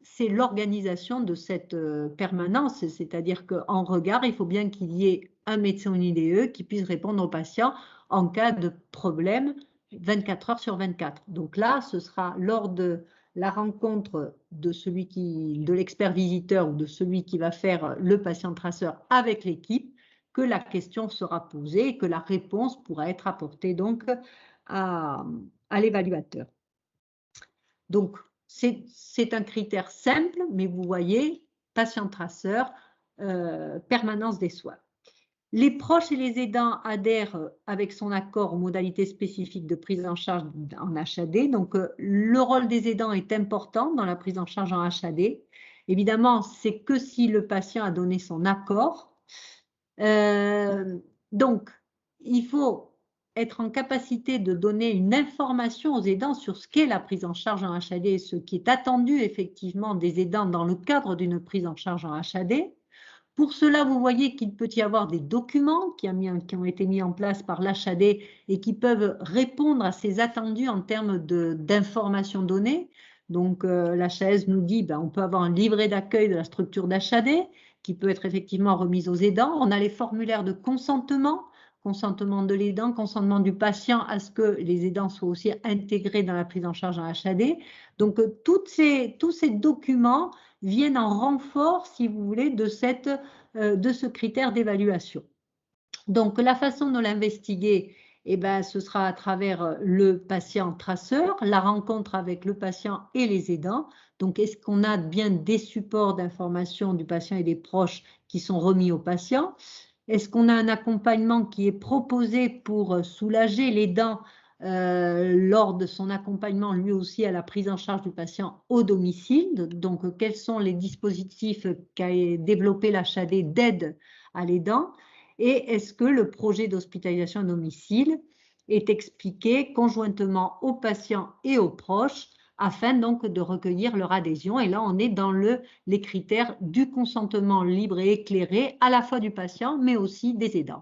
c'est l'organisation de cette permanence, c'est-à-dire qu'en regard, il faut bien qu'il y ait un médecin ou une IDE qui puisse répondre aux patients en cas de problème 24 heures sur 24. Donc là, ce sera lors de la rencontre de l'expert visiteur ou de celui qui va faire le patient traceur avec l'équipe que la question sera posée et que la réponse pourra être apportée donc à l'évaluateur. Donc, c'est un critère simple, mais vous voyez, patient traceur, permanence des soins. Les proches et les aidants adhèrent avec son accord aux modalités spécifiques de prise en charge en HAD. Donc, le rôle des aidants est important dans la prise en charge en HAD. Évidemment, c'est que si le patient a donné son accord. Donc, il faut être en capacité de donner une information aux aidants sur ce qu'est la prise en charge en HAD et ce qui est attendu effectivement des aidants dans le cadre d'une prise en charge en HAD. Pour cela, vous voyez qu'il peut y avoir des documents qui ont été mis en place par l'HAD et qui peuvent répondre à ces attendus en termes d'informations données. Donc, l'HAS nous dit on peut avoir un livret d'accueil de la structure d'HAD qui peut être effectivement remis aux aidants. On a les formulaires de consentement de l'aidant, consentement du patient à ce que les aidants soient aussi intégrés dans la prise en charge en HAD. Donc, tous ces documents viennent en renfort, si vous voulez, de ce critère d'évaluation. Donc, la façon de l'investiguer, ce sera à travers le patient traceur, la rencontre avec le patient et les aidants. Donc, est-ce qu'on a bien des supports d'information du patient et des proches qui sont remis au patient? Est-ce qu'on a un accompagnement qui est proposé pour soulager l'aidant lors de son accompagnement lui aussi à la prise en charge du patient au domicile? Donc, quels sont les dispositifs qu'a développé l'HAD d'aide à l'aidant? Et est-ce que le projet d'hospitalisation à domicile est expliqué conjointement aux patients et aux proches afin donc de recueillir leur adhésion? Et là, on est dans les critères du consentement libre et éclairé à la fois du patient mais aussi des aidants.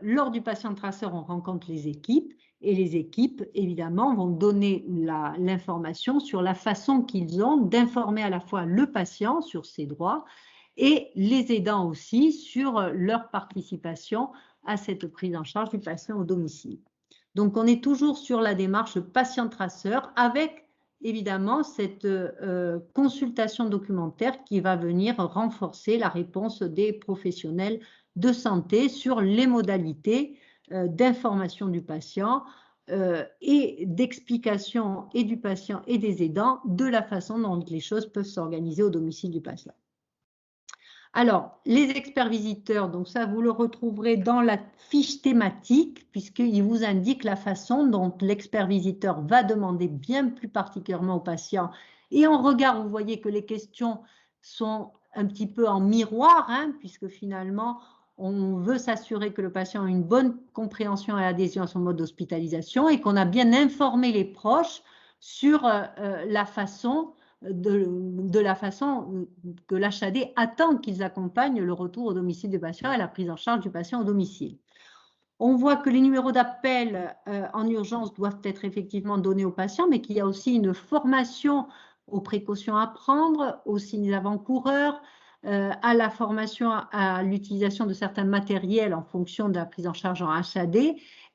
Lors du patient traceur, on rencontre les équipes et les équipes, évidemment, vont donner l'information sur la façon qu'ils ont d'informer à la fois le patient sur ses droits et les aidants aussi sur leur participation à cette prise en charge du patient au domicile. Donc, on est toujours sur la démarche patient-traceur avec, évidemment, cette consultation documentaire qui va venir renforcer la réponse des professionnels de santé sur les modalités d'information du patient et d'explication et du patient et des aidants de la façon dont les choses peuvent s'organiser au domicile du patient. Alors, les experts visiteurs, donc ça, vous le retrouverez dans la fiche thématique, puisqu'il vous indique la façon dont l'expert visiteur va demander bien plus particulièrement au patient. Et en regard, vous voyez que les questions sont un petit peu en miroir, puisque finalement, on veut s'assurer que le patient a une bonne compréhension et adhésion à son mode d'hospitalisation et qu'on a bien informé les proches sur la façon la façon que l'HAD attend qu'ils accompagnent le retour au domicile du patient et la prise en charge du patient au domicile. On voit que les numéros d'appel en urgence doivent être effectivement donnés aux patients, mais qu'il y a aussi une formation aux précautions à prendre, aux signes avant-coureurs, à la formation à l'utilisation de certains matériels en fonction de la prise en charge en HAD,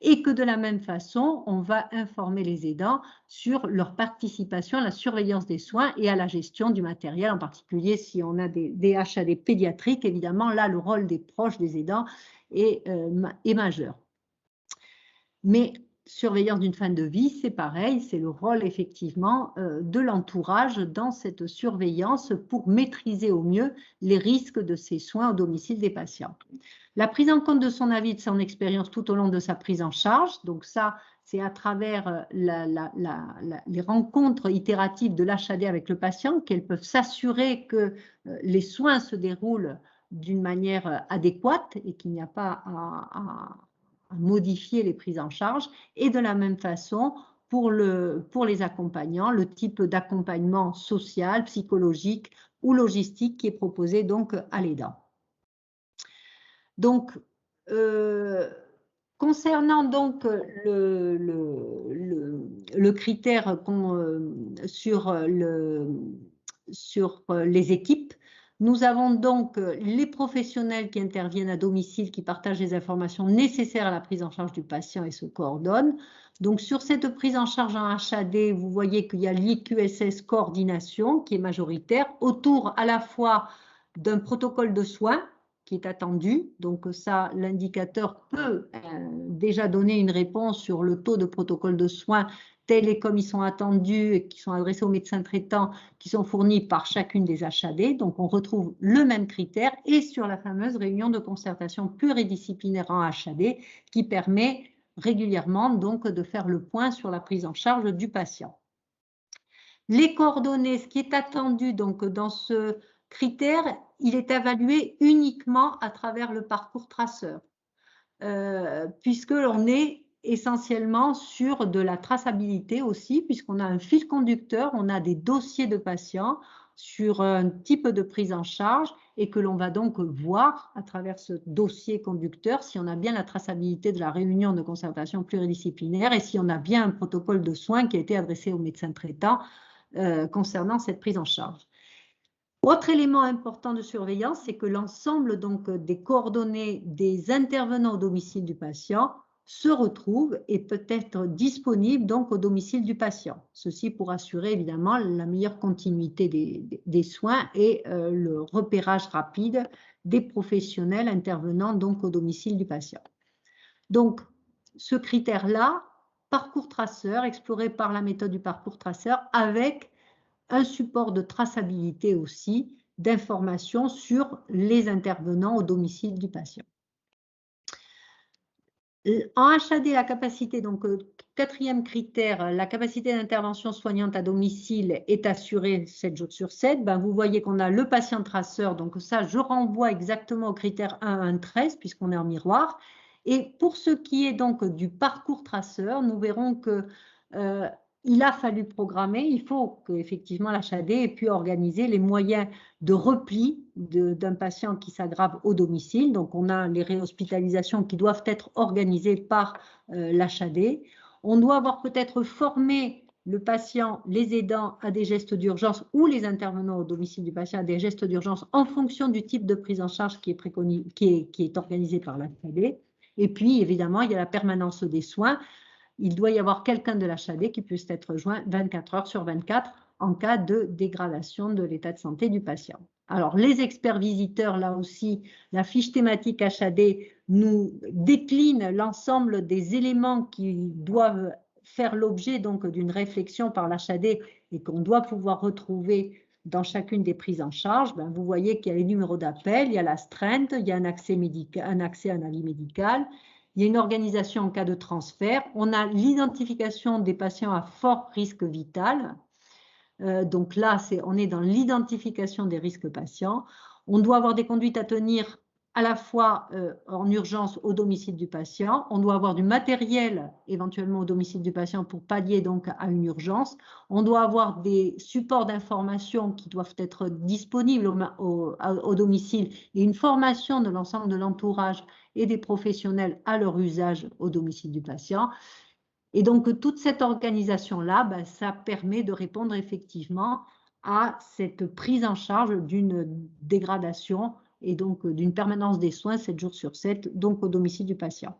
et que de la même façon, on va informer les aidants sur leur participation à la surveillance des soins et à la gestion du matériel, en particulier si on a des HAD pédiatriques. Évidemment, là, le rôle des proches des aidants est majeur. Mais surveillance d'une fin de vie, c'est pareil, c'est le rôle effectivement de l'entourage dans cette surveillance pour maîtriser au mieux les risques de ces soins au domicile des patients. La prise en compte de son avis et de son expérience tout au long de sa prise en charge, donc ça, c'est à travers les rencontres itératives de l'HAD avec le patient qu'elles peuvent s'assurer que les soins se déroulent d'une manière adéquate et qu'il n'y a pas à modifier les prises en charge. Et de la même façon, pour les accompagnants, le type d'accompagnement social, psychologique ou logistique qui est proposé donc à l'aidant. Donc, concernant donc le critère sur les équipes, nous avons donc les professionnels qui interviennent à domicile, qui partagent les informations nécessaires à la prise en charge du patient et se coordonnent. Donc, sur cette prise en charge en HAD, vous voyez qu'il y a l'IQSS coordination qui est majoritaire, autour à la fois d'un protocole de soins qui est attendu. Donc ça, l'indicateur peut déjà donner une réponse sur le taux de protocole de soins tels et comme ils sont attendus et qui sont adressés aux médecins traitants qui sont fournis par chacune des HAD. Donc on retrouve le même critère et sur la fameuse réunion de concertation pluridisciplinaire en HAD qui permet régulièrement donc de faire le point sur la prise en charge du patient. Les coordonnées, ce qui est attendu donc dans ce critère, il est évalué uniquement à travers le parcours traceur, puisque l'on est essentiellement sur de la traçabilité aussi, puisqu'on a un fil conducteur, on a des dossiers de patients sur un type de prise en charge et que l'on va donc voir à travers ce dossier conducteur si on a bien la traçabilité de la réunion de concertation pluridisciplinaire et si on a bien un protocole de soins qui a été adressé au médecin traitant concernant cette prise en charge. Autre élément important de surveillance, c'est que l'ensemble donc des coordonnées des intervenants au domicile du patient se retrouve et peut être disponible donc au domicile du patient. Ceci pour assurer évidemment la meilleure continuité des soins et le repérage rapide des professionnels intervenant donc au domicile du patient. Donc, ce critère-là, parcours traceur, exploré par la méthode du parcours traceur, avec un support de traçabilité aussi, d'informations sur les intervenants au domicile du patient. En HAD, la capacité, donc quatrième critère, la capacité d'intervention soignante à domicile est assurée 7 jours sur 7. Ben, vous voyez qu'on a le patient traceur, donc ça, je renvoie exactement au critère 1.1.13 puisqu'on est en miroir. Et pour ce qui est donc du parcours traceur, nous verrons que il a fallu programmer, il faut qu'effectivement l'HAD ait pu organiser les moyens de repli d'un patient qui s'aggrave au domicile. Donc, on a les réhospitalisations qui doivent être organisées par l'HAD. On doit avoir peut-être formé le patient, les aidants à des gestes d'urgence ou les intervenants au domicile du patient à des gestes d'urgence en fonction du type de prise en charge qui est organisé par l'HAD. Et puis, évidemment, il y a la permanence des soins. Il doit y avoir quelqu'un de l'HAD qui puisse être joint 24 heures sur 24 en cas de dégradation de l'état de santé du patient. Alors, les experts visiteurs, là aussi, la fiche thématique HAD nous décline l'ensemble des éléments qui doivent faire l'objet donc d'une réflexion par l'HAD et qu'on doit pouvoir retrouver dans chacune des prises en charge. Ben, vous voyez qu'il y a les numéros d'appel, il y a l'astreinte, il y a un accès à un avis médical. Il y a une organisation en cas de transfert. On a l'identification des patients à fort risque vital. Donc là, on est dans l'identification des risques patients. On doit avoir des conduites à tenir à la fois en urgence au domicile du patient. On doit avoir du matériel éventuellement au domicile du patient pour pallier donc à une urgence. On doit avoir des supports d'information qui doivent être disponibles au domicile et une formation de l'ensemble de l'entourage et des professionnels à leur usage au domicile du patient. Et donc, toute cette organisation-là, ben, ça permet de répondre effectivement à cette prise en charge d'une dégradation et donc d'une permanence des soins 7 jours sur 7, donc au domicile du patient.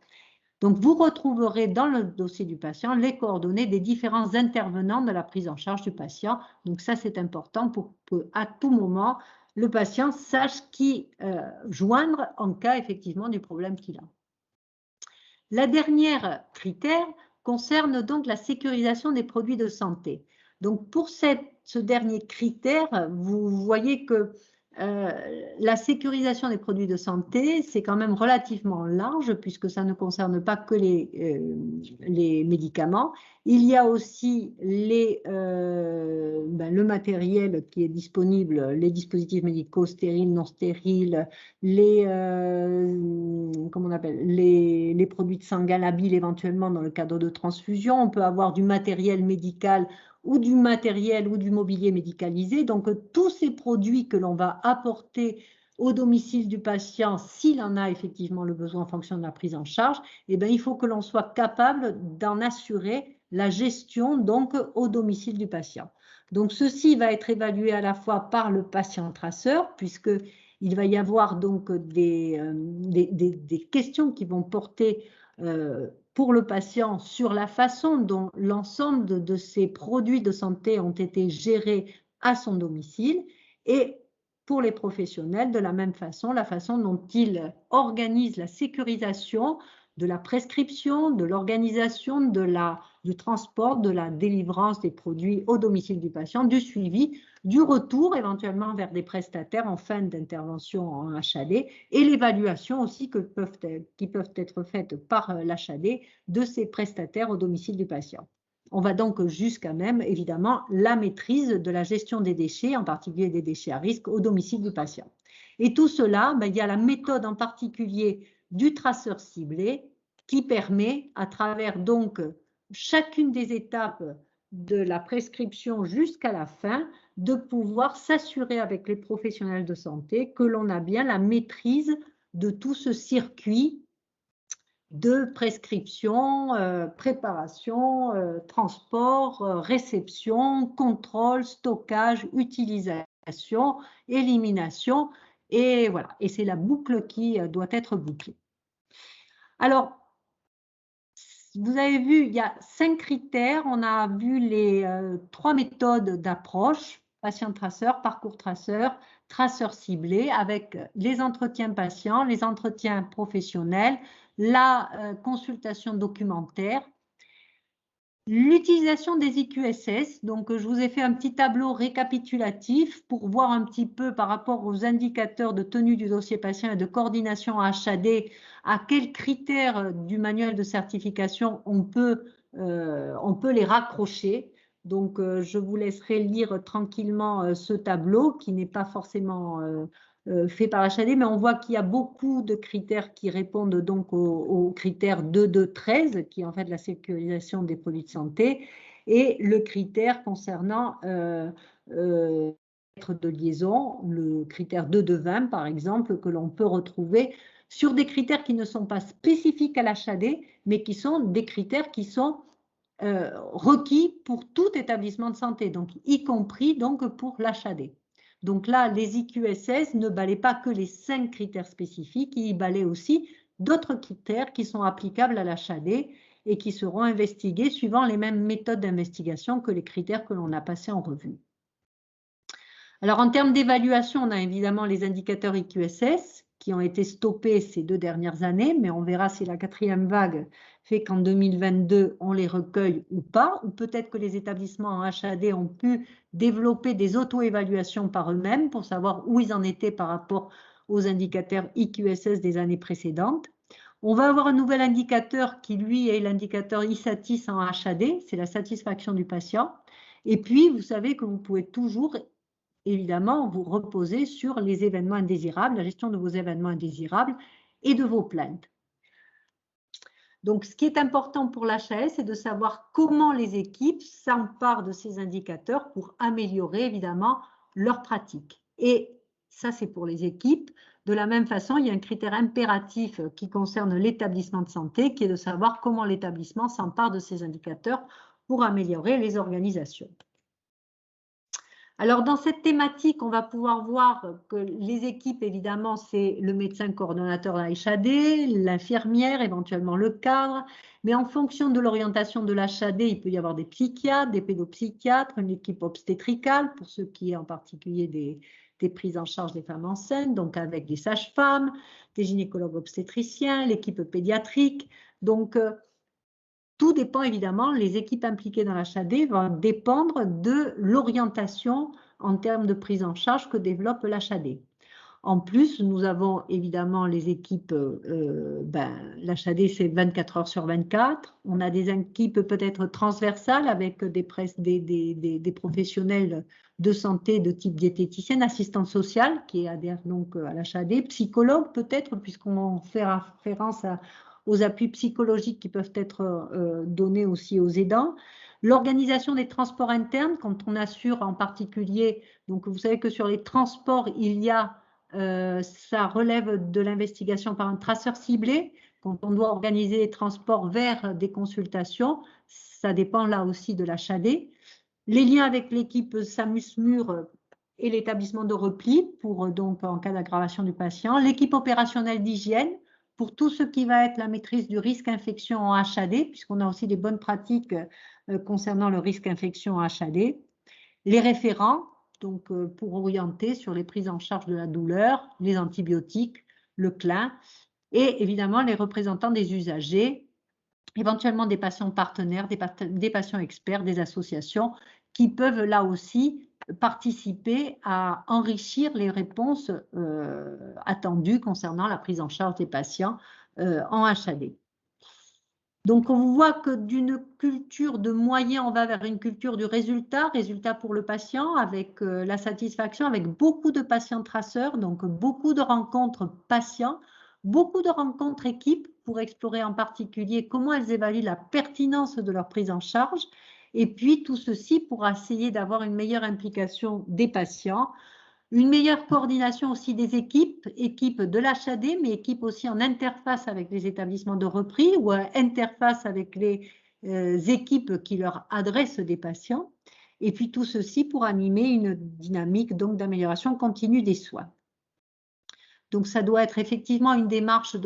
Donc, vous retrouverez dans le dossier du patient les coordonnées des différents intervenants de la prise en charge du patient. Donc, ça, c'est important pour qu'à tout moment, le patient sache qui joindre en cas effectivement du problème qu'il a. La dernière critère concerne donc la sécurisation des produits de santé. Donc, pour ce dernier critère, vous voyez que la sécurisation des produits de santé, c'est quand même relativement large puisque ça ne concerne pas que les médicaments. Il y a aussi le matériel qui est disponible, les dispositifs médicaux stériles, non stériles, comment on appelle, les produits de sanguin labiles éventuellement dans le cadre de transfusion. On peut avoir du matériel médical ou du matériel ou du mobilier médicalisé. Donc, tous ces produits que l'on va apporter au domicile du patient, s'il en a effectivement le besoin en fonction de la prise en charge, eh bien, il faut que l'on soit capable d'en assurer la gestion donc au domicile du patient. Donc, ceci va être évalué à la fois par le patient traceur, puisqu'il va y avoir donc des questions qui vont porter pour le patient sur la façon dont l'ensemble de ces produits de santé ont été gérés à son domicile et pour les professionnels, de la même façon, la façon dont ils organisent la sécurisation de la prescription, de l'organisation, du transport, de la délivrance des produits au domicile du patient, du suivi, du retour éventuellement vers des prestataires en fin d'intervention en HAD et l'évaluation aussi qui peuvent être faites par l'HAD de ces prestataires au domicile du patient. On va donc jusqu'à même, évidemment, la maîtrise de la gestion des déchets, en particulier des déchets à risque, au domicile du patient. Et tout cela, il y a la méthode en particulier du traceur ciblé qui permet, à travers donc chacune des étapes de la prescription jusqu'à la fin, de pouvoir s'assurer avec les professionnels de santé que l'on a bien la maîtrise de tout ce circuit de prescription, préparation, transport, réception, contrôle, stockage, utilisation, élimination. Et voilà, et c'est la boucle qui doit être bouclée. Alors, vous avez vu, il y a 5 critères. On a vu les 3 méthodes d'approche, patient traceur, parcours traceur, traceur ciblé, avec les entretiens patients, les entretiens professionnels, la consultation documentaire, l'utilisation des IQSS. Donc, je vous ai fait un petit tableau récapitulatif pour voir un petit peu par rapport aux indicateurs de tenue du dossier patient et de coordination HAD, à quels critères du manuel de certification on peut les raccrocher. Donc, je vous laisserai lire tranquillement ce tableau qui n'est pas forcément fait par HAD, mais on voit qu'il y a beaucoup de critères qui répondent donc aux critères 2.2.13, qui est en fait la sécurisation des produits de santé, et le critère concernant de liaison, le critère 2.2.20 par exemple, que l'on peut retrouver sur des critères qui ne sont pas spécifiques à l'HAD, mais qui sont des critères qui sont requis pour tout établissement de santé, donc y compris donc pour l'HAD. Donc là, les IQSS ne balaient pas que les 5 critères spécifiques, ils balaient aussi d'autres critères qui sont applicables à l'HAD et qui seront investigués suivant les mêmes méthodes d'investigation que les critères que l'on a passés en revue. Alors, en termes d'évaluation, on a évidemment les indicateurs IQSS qui ont été stoppés ces 2 dernières années, mais on verra si la 4e vague fait qu'en 2022, on les recueille ou pas, ou peut-être que les établissements en HAD ont pu développer des auto-évaluations par eux-mêmes pour savoir où ils en étaient par rapport aux indicateurs IQSS des années précédentes. On va avoir un nouvel indicateur qui, lui, est l'indicateur ISATIS en HAD, c'est la satisfaction du patient. Et puis, vous savez que vous pouvez toujours évidemment, vous reposez sur les événements indésirables, la gestion de vos événements indésirables et de vos plaintes. Donc, ce qui est important pour l'HAS, c'est de savoir comment les équipes s'emparent de ces indicateurs pour améliorer, évidemment, leur pratique. Et ça, c'est pour les équipes. De la même façon, il y a un critère impératif qui concerne l'établissement de santé, qui est de savoir comment l'établissement s'empare de ces indicateurs pour améliorer les organisations. Alors, dans cette thématique, on va pouvoir voir que les équipes, évidemment, c'est le médecin coordonnateur de la HAD, l'infirmière, éventuellement le cadre, mais en fonction de l'orientation de l'HAD, il peut y avoir des psychiatres, des pédopsychiatres, une équipe obstétricale, pour ce qui est en particulier des prises en charge des femmes enceintes, donc avec des sages-femmes, des gynécologues obstétriciens, l'équipe pédiatrique. Donc, tout dépend évidemment, les équipes impliquées dans l'HAD vont dépendre de l'orientation en termes de prise en charge que développe l'HAD. En plus, nous avons évidemment les équipes, l'HAD c'est 24 heures sur 24. On a des équipes peut-être transversales avec des professionnels de santé de type diététicienne, assistante sociale qui adhèrent donc à l'HAD, psychologue peut-être, puisqu'on fait référence aux appuis psychologiques qui peuvent être donnés aussi aux aidants. L'organisation des transports internes, quand on assure en particulier, donc vous savez que sur les transports, il y a ça relève de l'investigation par un traceur ciblé. Quand on doit organiser les transports vers des consultations, ça dépend là aussi de l'HAD. Les liens avec l'équipe SAMUSMUR et l'établissement de repli pour donc en cas d'aggravation du patient. L'équipe opérationnelle d'hygiène pour tout ce qui va être la maîtrise du risque infection en HAD, puisqu'on a aussi des bonnes pratiques concernant le risque infection en HAD. Les référents, donc pour orienter sur les prises en charge de la douleur, les antibiotiques, le CLIN, et évidemment les représentants des usagers, éventuellement des patients partenaires, des patients experts, des associations qui peuvent là aussi participer à enrichir les réponses attendues concernant la prise en charge des patients en HAD. Donc, on voit que d'une culture de moyens, on va vers une culture du résultat pour le patient, avec la satisfaction, avec beaucoup de patients traceurs, donc beaucoup de rencontres patients, beaucoup de rencontres équipes pour explorer en particulier comment elles évaluent la pertinence de leur prise en charge, et puis tout ceci pour essayer d'avoir une meilleure implication des patients, une meilleure coordination aussi des équipes de l'HAD, mais équipes aussi en interface avec les établissements de repris ou interface avec les équipes qui leur adressent des patients. Et puis tout ceci pour animer une dynamique donc d'amélioration continue des soins. Donc ça doit être effectivement une démarche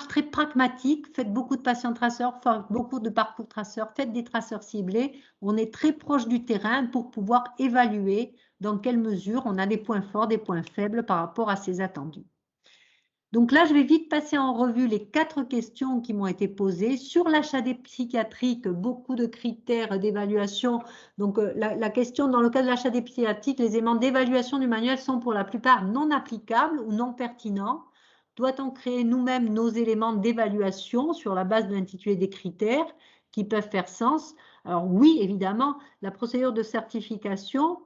très pragmatique. Faites beaucoup de patients traceurs, faites beaucoup de parcours traceurs, faites des traceurs ciblés. On est très proche du terrain pour pouvoir évaluer dans quelle mesure on a des points forts, des points faibles par rapport à ces attendus. Donc là, je vais vite passer en revue les 4 questions qui m'ont été posées. Sur l'HAD psychiatrique, beaucoup de critères d'évaluation. Donc la question, dans le cas de l'HAD psychiatrique, les éléments d'évaluation du manuel sont pour la plupart non applicables ou non pertinents. Doit-on créer nous-mêmes nos éléments d'évaluation sur la base de l'intitulé des critères qui peuvent faire sens? Alors oui, évidemment, la procédure de certification,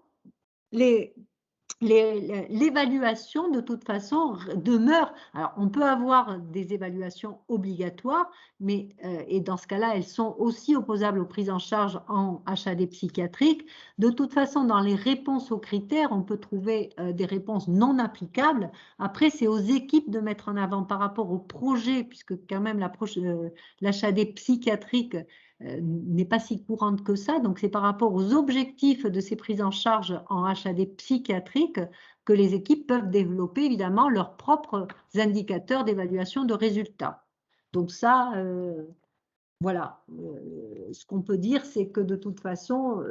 l'évaluation de toute façon demeure. Alors on peut avoir des évaluations obligatoires, mais et dans ce cas-là, elles sont aussi opposables aux prises en charge en HAD psychiatrique. De toute façon, dans les réponses aux critères, on peut trouver des réponses non applicables. Après, c'est aux équipes de mettre en avant par rapport au projet, puisque quand même l'HAD psychiatrique n'est pas si courante que ça. Donc, c'est par rapport aux objectifs de ces prises en charge en HAD psychiatrique que les équipes peuvent développer évidemment leurs propres indicateurs d'évaluation de résultats. Donc ça, voilà, ce qu'on peut dire, c'est que de toute façon,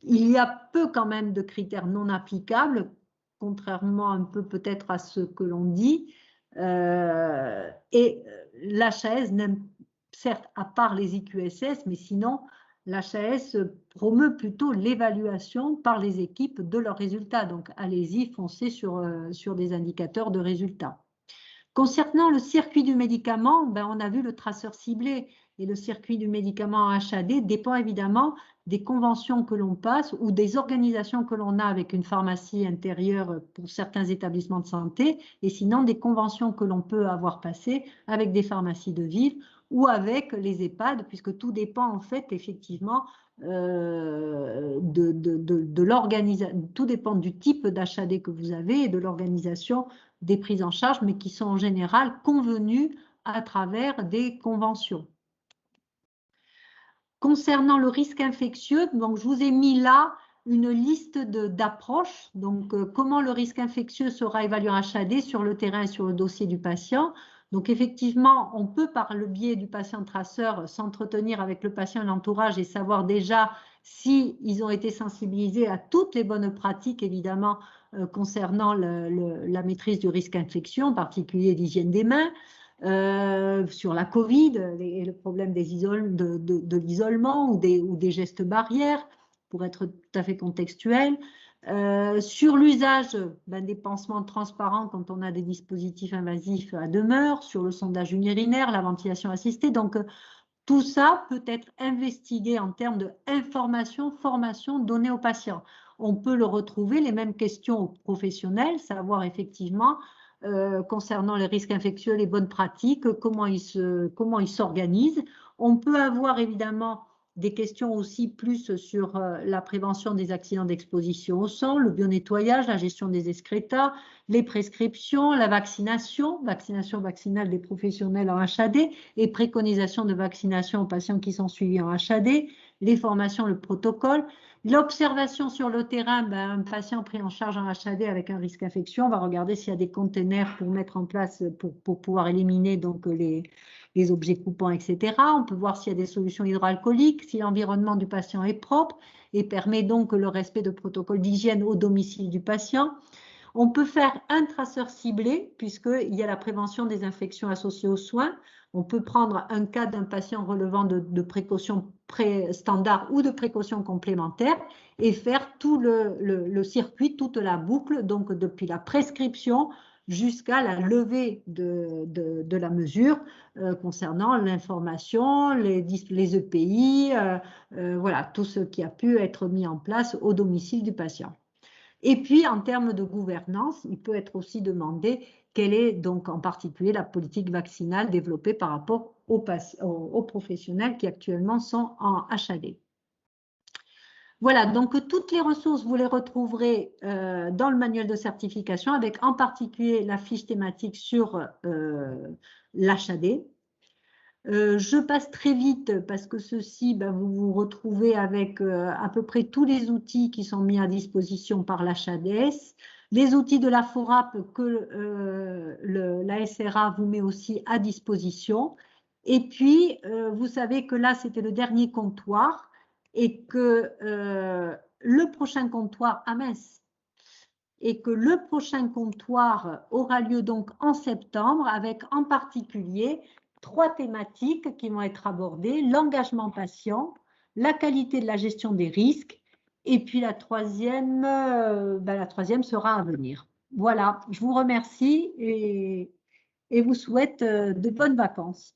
il y a peu quand même de critères non applicables, contrairement un peu peut-être à ce que l'on dit. Et l'HAS n'aime certes, à part les IQSS, mais sinon, l'HAS promeut plutôt l'évaluation par les équipes de leurs résultats. Donc, allez-y, foncez sur des indicateurs de résultats. Concernant le circuit du médicament, on a vu le traceur ciblé. Et le circuit du médicament en HAD dépend évidemment des conventions que l'on passe ou des organisations que l'on a avec une pharmacie intérieure pour certains établissements de santé, et sinon des conventions que l'on peut avoir passées avec des pharmacies de ville ou avec les EHPAD, puisque tout dépend en fait effectivement de l'organisation, tout dépend du type d'HAD que vous avez et de l'organisation des prises en charge, mais qui sont en général convenues à travers des conventions. Concernant le risque infectieux, donc je vous ai mis là une liste d'approches. Donc, comment le risque infectieux sera évalué en HAD sur le terrain et sur le dossier du patient. Donc, effectivement, on peut, par le biais du patient traceur, s'entretenir avec le patient et l'entourage et savoir déjà s'ils ont été sensibilisés à toutes les bonnes pratiques, évidemment, concernant la maîtrise du risque infection, en particulier l'hygiène des mains. sur la Covid et le problème de l'isolement ou des gestes barrières, pour être tout à fait contextuel. Sur l'usage des pansements transparents quand on a des dispositifs invasifs à demeure, sur le sondage urinaire, la ventilation assistée. Donc, tout ça peut être investigué en termes d'information, formation donnée aux patients. On peut le retrouver, les mêmes questions aux professionnels, savoir effectivement, concernant les risques infectieux, les bonnes pratiques, comment ils s'organisent. On peut avoir évidemment des questions aussi plus sur la prévention des accidents d'exposition au sang, le bionettoyage, la gestion des excrétas, les prescriptions, la vaccination vaccinale des professionnels en HAD et préconisation de vaccination aux patients qui sont suivis en HAD, les formations, le protocole, l'observation sur le terrain, un patient pris en charge en HAD avec un risque d'infection, on va regarder s'il y a des containers pour mettre en place, pour pouvoir éliminer donc les objets coupants, etc. On peut voir s'il y a des solutions hydroalcooliques, si l'environnement du patient est propre et permet donc le respect de protocoles d'hygiène au domicile du patient. On peut faire un traceur ciblé, puisqu'il y a la prévention des infections associées aux soins. On peut prendre un cas d'un patient relevant de précautions standards ou de précautions complémentaires et faire tout le circuit, toute la boucle, donc depuis la prescription jusqu'à la levée de la mesure concernant l'information, les EPI, voilà, tout ce qui a pu être mis en place au domicile du patient. Et puis, en termes de gouvernance, il peut être aussi demandé quelle est donc en particulier la politique vaccinale développée par rapport aux professionnels qui actuellement sont en HAD. Voilà, donc toutes les ressources, vous les retrouverez dans le manuel de certification avec en particulier la fiche thématique sur l'HAD. Je passe très vite parce que ceci, vous vous retrouvez avec à peu près tous les outils qui sont mis à disposition par l'HADS, les outils de la FORAP que la SRA vous met aussi à disposition. Et puis, vous savez que là, c'était le dernier comptoir et que le prochain comptoir, et que le prochain comptoir aura lieu donc en septembre avec en particulier 3 thématiques qui vont être abordées, l'engagement patient, la qualité de la gestion des risques et puis la troisième sera à venir. Voilà, je vous remercie et vous souhaite de bonnes vacances.